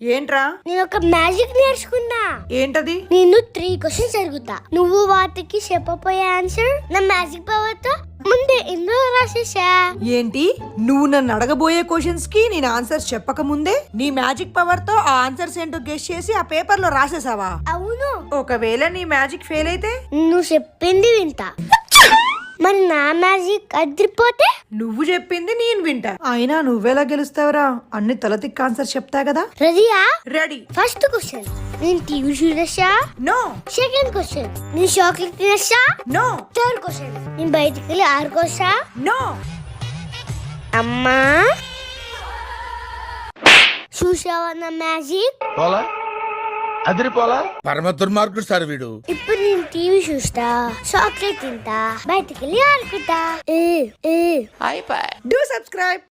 ఏంట్రా? నేను ఒక మ్యాజిక్ నేర్చుకున్నా. ఏంటది? నేను 3 క్వశ్చన్స్ అడుగుతా, నువ్వు వాటికి చెప్పబోయే ఆన్సర్ నా మ్యాజిక్ పవర్ తో ముందే ఇందులో రాసేసా. ఏంటి, నువ్వు నన్ను అడగబోయే క్వశ్చన్స్ కి నేను ఆన్సర్స్ చెప్పక ముందే నీ మ్యాజిక్ పవర్ తో ఆ ఆన్సర్స్ ఏంటో గెస్ చేసి ఆ పేపర్ లో రాసేసావా? అవును. ఒకవేళ నీ మ్యాజిక్ ఫెయిల్ అయితే? నువ్వు చెప్పింది వింటా, మరి నా మ్యాజిక్ అదిరిపోతే నువ్వు చెప్పింది నేను వింటా. అయినా నువ్వెలా గెలుస్తావురా? అన్ని తలతిక్క ఆన్సర్ చెప్తా కదా. రెడీయా? రెడీ. ఫస్ట్ క్వశ్చన్, నేను టీవీ చూడొచ్చా? నో. సెకండ్ క్వశ్చన్, నేను చాక్లెట్ తినొచ్చా? నో. థర్డ్ క్వశ్చన్, నేను బయటికి వెళ్ళి ఆడుకోవచ్చా? నో. అమ్మా, చూసావా నా మ్యాజిక్? పోలా అదిరిపోలా. పరమ దుర్మార్గుడు సార్ వీడు. ఇప్పుడు నేను టీవీ చూస్తా, చాక్లెట్ తింటా, బయటికి వెళ్ళి ఆడుకుంటా. Do subscribe.